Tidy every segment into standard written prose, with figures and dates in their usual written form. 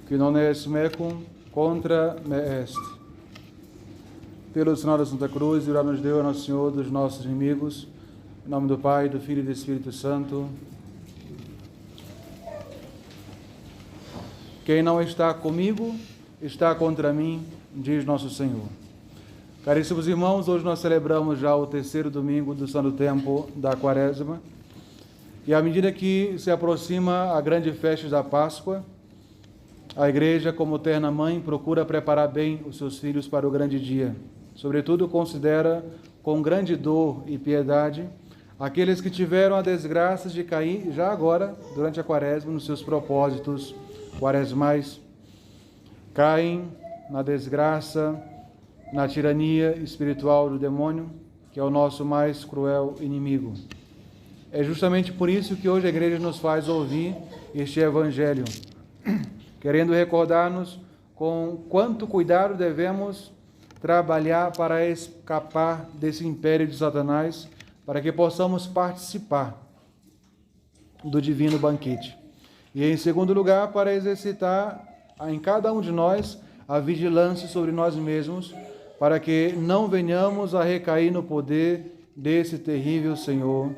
que non est mecum contra me est. Pelo sinal da Santa Cruz, livrai-nos Deus, nosso Senhor, dos nossos inimigos. Em nome do Pai, do Filho e do Espírito Santo. Quem não está comigo, está contra mim, diz nosso Senhor. Caríssimos irmãos, hoje nós celebramos já o terceiro domingo do Santo Tempo da Quaresma. E à medida que se aproxima a grande festa da Páscoa, a Igreja, como terna mãe, procura preparar bem os seus filhos para o grande dia. Sobretudo, considera com grande dor e piedade aqueles que tiveram a desgraça de cair já agora, durante a Quaresma, nos seus propósitos quaresmais. Caem na desgraça, na tirania espiritual do demônio, que é o nosso mais cruel inimigo. É justamente por isso que hoje a Igreja nos faz ouvir este Evangelho, querendo recordar-nos com quanto cuidado devemos trabalhar para escapar desse império de Satanás, para que possamos participar do divino banquete. E em segundo lugar, para exercitar em cada um de nós a vigilância sobre nós mesmos, para que não venhamos a recair no poder desse terrível Senhor,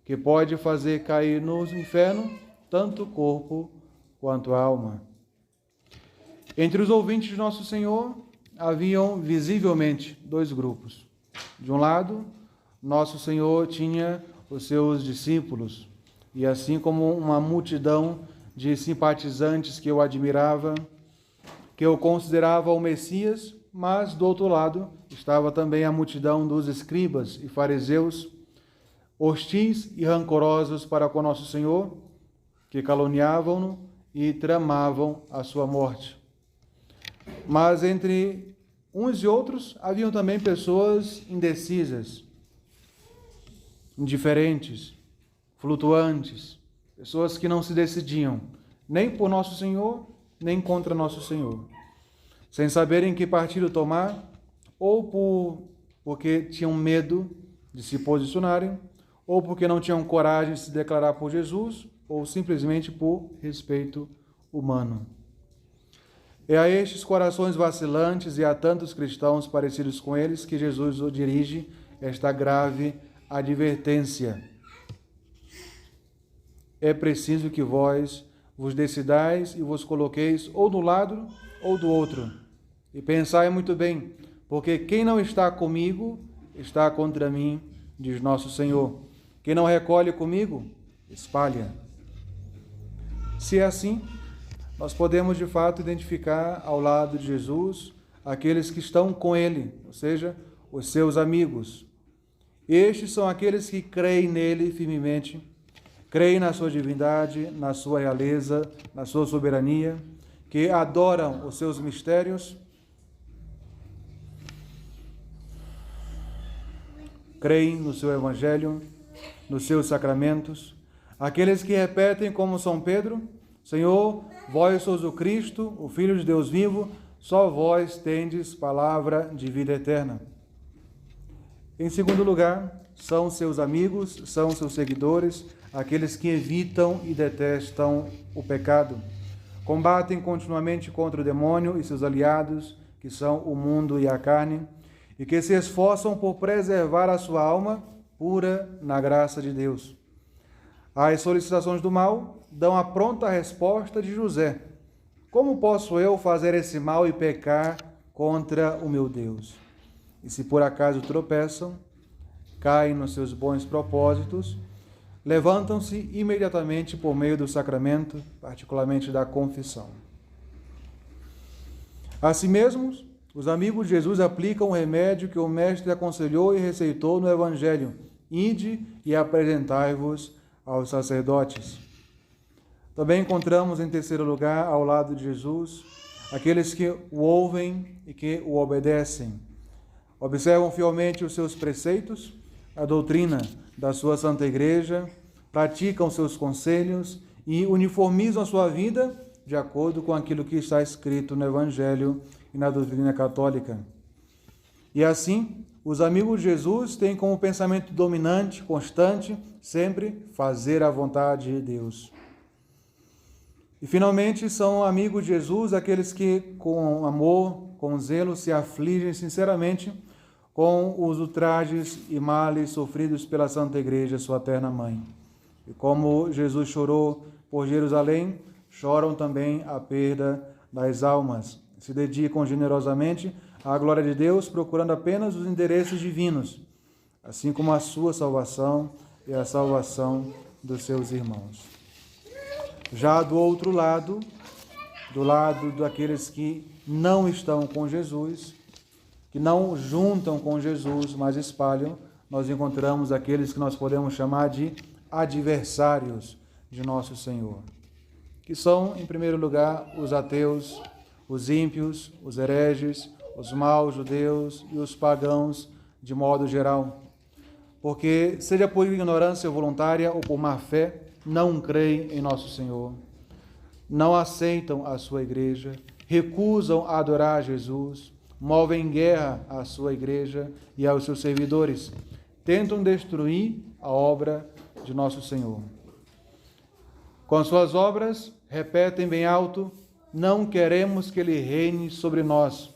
que pode fazer cair no inferno tanto o corpo quanto a alma. Entre os ouvintes de nosso Senhor, haviam visivelmente dois grupos. De um lado, nosso Senhor tinha os seus discípulos, e assim como uma multidão de simpatizantes que o admirava, que o considerava o Messias, mas do outro lado estava também a multidão dos escribas e fariseus, hostis e rancorosos para com nosso Senhor, que caluniavam-no e tramavam a sua morte. Mas entre uns e outros haviam também pessoas indecisas, indiferentes, flutuantes, pessoas que não se decidiam nem por nosso Senhor, nem contra nosso Senhor, sem saberem que partido tomar, ou porque tinham medo de se posicionarem, ou porque não tinham coragem de se declarar por Jesus, ou simplesmente por respeito humano. É a estes corações vacilantes e a tantos cristãos parecidos com eles que Jesus dirige esta grave advertência. É preciso que vós vos decidais e vos coloqueis ou do lado ou do outro. E pensai muito bem, porque quem não está comigo está contra mim, diz nosso Senhor. Quem não recolhe comigo, espalha. Se é assim, nós podemos de fato identificar ao lado de Jesus aqueles que estão com ele, ou seja, os seus amigos. Estes são aqueles que creem nele firmemente, creem na sua divindade, na sua realeza, na sua soberania, que adoram os seus mistérios, creem no seu Evangelho, nos seus sacramentos, aqueles que repetem como São Pedro: Senhor, vós sois o Cristo, o Filho de Deus vivo, só vós tendes palavra de vida eterna. Em segundo lugar, são seus amigos, são seus seguidores, aqueles que evitam e detestam o pecado, combatem continuamente contra o demônio e seus aliados, que são o mundo e a carne, e que se esforçam por preservar a sua alma pura na graça de Deus. Às solicitações do mal, dão a pronta resposta de José: como posso eu fazer esse mal e pecar contra o meu Deus? E se por acaso tropeçam, caem nos seus bons propósitos, levantam-se imediatamente por meio do sacramento, particularmente da confissão. Assim mesmo, os amigos de Jesus aplicam o remédio que o Mestre aconselhou e receitou no Evangelho: ide e apresentai-vos aos sacerdotes. Também encontramos, em terceiro lugar, ao lado de Jesus, aqueles que o ouvem e que o obedecem. Observam fielmente os seus preceitos, a doutrina da sua Santa Igreja, praticam seus conselhos e uniformizam a sua vida de acordo com aquilo que está escrito no Evangelho e na doutrina católica. E assim, os amigos de Jesus têm como pensamento dominante, constante, sempre fazer a vontade de Deus. E, finalmente, são amigos de Jesus aqueles que, com amor, com zelo, se afligem sinceramente com os ultrajes e males sofridos pela Santa Igreja, sua eterna mãe. E como Jesus chorou por Jerusalém, choram também a perda das almas. Se dedicam generosamente à glória de Deus, procurando apenas os interesses divinos, assim como a sua salvação e a salvação dos seus irmãos. Já do outro lado, do lado daqueles que não estão com Jesus, que não juntam com Jesus, mas espalham, nós encontramos aqueles que nós podemos chamar de adversários de nosso Senhor, que são, em primeiro lugar, os ateus, os ímpios, os hereges, os maus judeus e os pagãos, de modo geral. Porque, seja por ignorância voluntária ou por má fé, não creem em nosso Senhor, não aceitam a sua igreja, recusam adorar Jesus, movem guerra à sua igreja e aos seus servidores, tentam destruir a obra de nosso Senhor. Com suas obras, repetem bem alto: não queremos que ele reine sobre nós.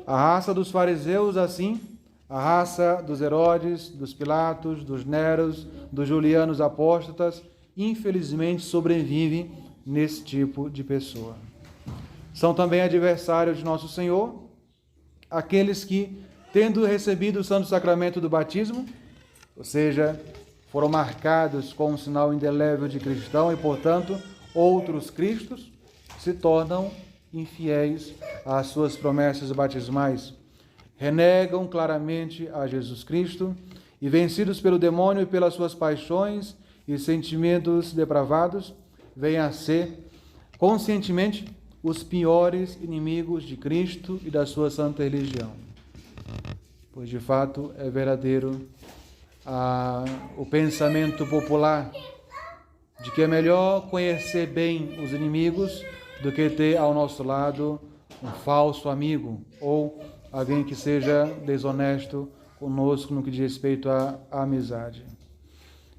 A raça dos fariseus, assim, a raça dos Herodes, dos Pilatos, dos Neros, dos Julianos apóstatas, infelizmente sobrevive nesse tipo de pessoa. São também adversários de nosso Senhor aqueles que, tendo recebido o santo sacramento do batismo, ou seja, foram marcados com um sinal indelével de cristão e, portanto, outros cristos, se tornam infiéis às suas promessas batismais, renegam claramente a Jesus Cristo e, vencidos pelo demônio e pelas suas paixões e sentimentos depravados, vêm a ser, conscientemente, os piores inimigos de Cristo e da sua santa religião. Pois, de fato, é verdadeiro o pensamento popular de que é melhor conhecer bem os inimigos do que ter ao nosso lado um falso amigo ou alguém que seja desonesto conosco no que diz respeito à amizade.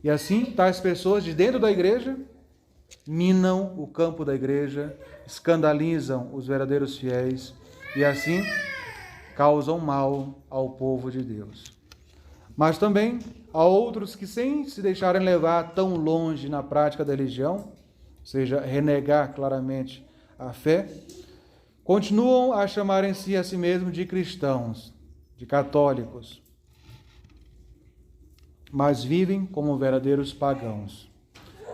E assim, tais pessoas de dentro da igreja minam o campo da igreja, escandalizam os verdadeiros fiéis e assim causam mal ao povo de Deus. Mas também há outros que, sem se deixarem levar tão longe na prática da religião, ou seja, renegar claramente a fé, continuam a chamarem-se a si mesmos de cristãos, de católicos, mas vivem como verdadeiros pagãos.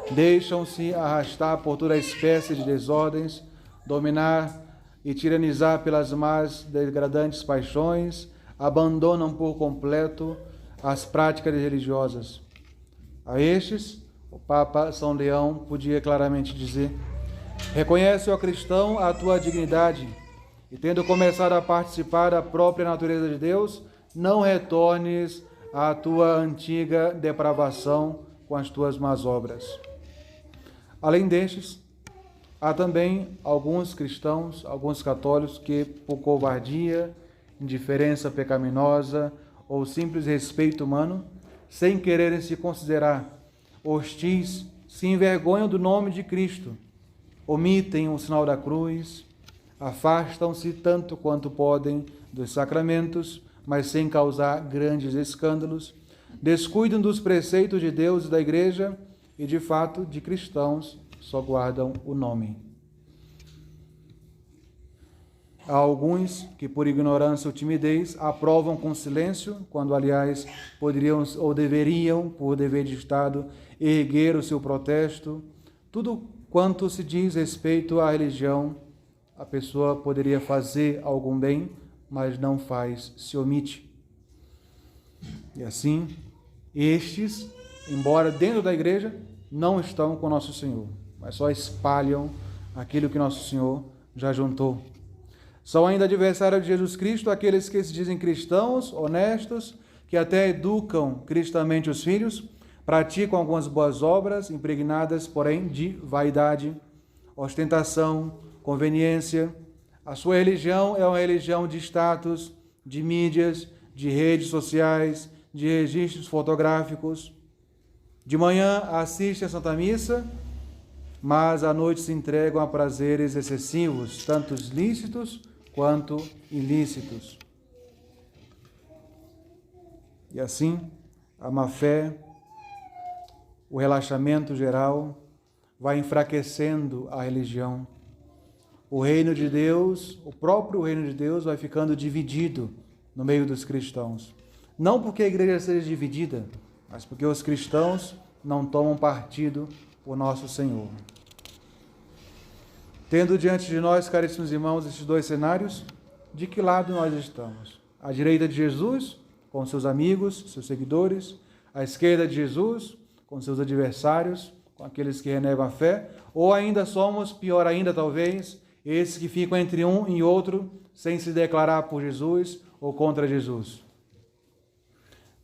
Deixam-se arrastar por toda espécie de desordens, dominar e tiranizar pelas más degradantes paixões, abandonam por completo as práticas religiosas. A estes, o Papa São Leão podia claramente dizer: reconhece, ó cristão, a tua dignidade e, tendo começado a participar da própria natureza de Deus, não retornes à tua antiga depravação com as tuas más obras. Além destes, há também alguns cristãos, alguns católicos que, por covardia, indiferença pecaminosa ou simples respeito humano, sem quererem se considerar hostis, se envergonham do nome de Cristo, omitem o sinal da cruz, afastam-se tanto quanto podem dos sacramentos, mas sem causar grandes escândalos, descuidam dos preceitos de Deus e da Igreja e, de fato, de cristãos, só guardam o nome. Há alguns que, por ignorância ou timidez, aprovam com silêncio, quando, aliás, poderiam ou deveriam, por dever de Estado, erguer o seu protesto. Tudo quanto se diz respeito à religião, a pessoa poderia fazer algum bem, mas não faz, se omite. E assim, estes, embora dentro da igreja, não estão com Nosso Senhor, mas só espalham aquilo que Nosso Senhor já juntou. São ainda adversários de Jesus Cristo aqueles que se dizem cristãos, honestos, que até educam cristamente os filhos, praticam algumas boas obras, impregnadas, porém, de vaidade, ostentação, conveniência. A sua religião é uma religião de status, de mídias, de redes sociais, de registros fotográficos. De manhã assiste à Santa Missa, mas à noite se entregam a prazeres excessivos, tanto lícitos quanto ilícitos. E assim, a má-fé, o relaxamento geral, vai enfraquecendo a religião. O reino de Deus, o próprio reino de Deus, vai ficando dividido no meio dos cristãos. Não porque a igreja seja dividida, mas porque os cristãos não tomam partido por nosso Senhor. Tendo diante de nós, caríssimos irmãos, esses dois cenários, de que lado nós estamos? À direita de Jesus, com seus amigos, seus seguidores, à esquerda de Jesus, com seus adversários, com aqueles que renegam a fé, ou ainda somos, pior ainda talvez, esses que ficam entre um e outro, sem se declarar por Jesus ou contra Jesus.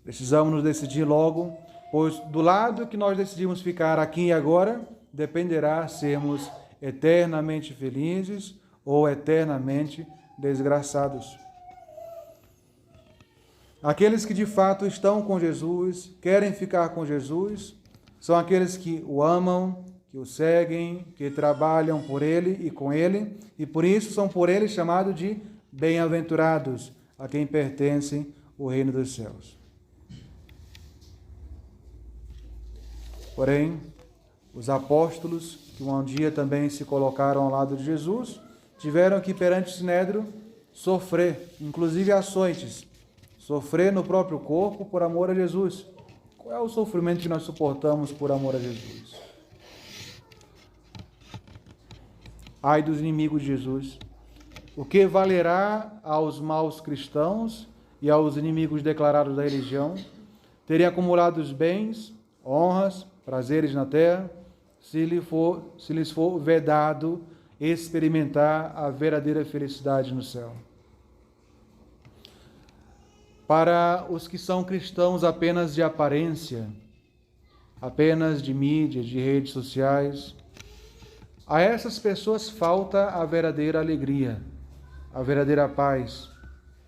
Precisamos nos decidir logo, pois do lado que nós decidimos ficar aqui e agora, dependerá sermos eternamente felizes ou eternamente desgraçados. Aqueles que de fato estão com Jesus, querem ficar com Jesus, são aqueles que o amam, que o seguem, que trabalham por Ele e com Ele, e por isso são por Ele chamados de bem-aventurados, a quem pertence o reino dos céus. Porém, os apóstolos, que um dia também se colocaram ao lado de Jesus, tiveram que perante o Sinédrio sofrer, inclusive açoites, sofrer no próprio corpo por amor a Jesus. Qual é o sofrimento que nós suportamos por amor a Jesus? Ai dos inimigos de Jesus! O que valerá aos maus cristãos e aos inimigos declarados da religião terem acumulado os bens, honras, prazeres na terra, se lhes for vedado experimentar a verdadeira felicidade no céu? Para os que são cristãos apenas de aparência, apenas de mídia, de redes sociais, a essas pessoas falta a verdadeira alegria, a verdadeira paz,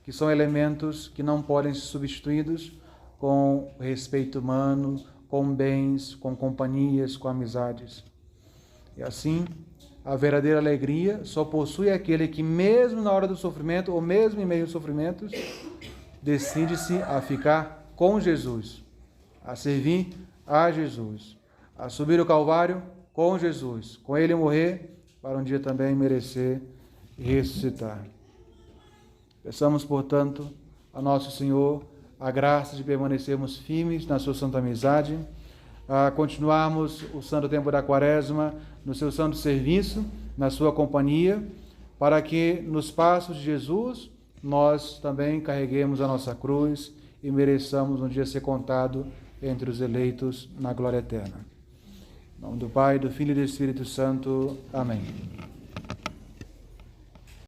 que são elementos que não podem ser substituídos com respeito humano, com bens, com companhias, com amizades. E assim, a verdadeira alegria só possui aquele que, mesmo na hora do sofrimento, ou mesmo em meio aos sofrimentos, decide-se a ficar com Jesus, a servir a Jesus, a subir o Calvário com Jesus, com Ele morrer, para um dia também merecer e ressuscitar. Peçamos, portanto, a nosso Senhor a graça de permanecermos firmes na sua santa amizade, a continuarmos o santo tempo da Quaresma no seu santo serviço, na sua companhia, para que nos passos de Jesus nós também carreguemos a nossa cruz e mereçamos um dia ser contado entre os eleitos na glória eterna. Em nome do Pai, do Filho e do Espírito Santo. Amém.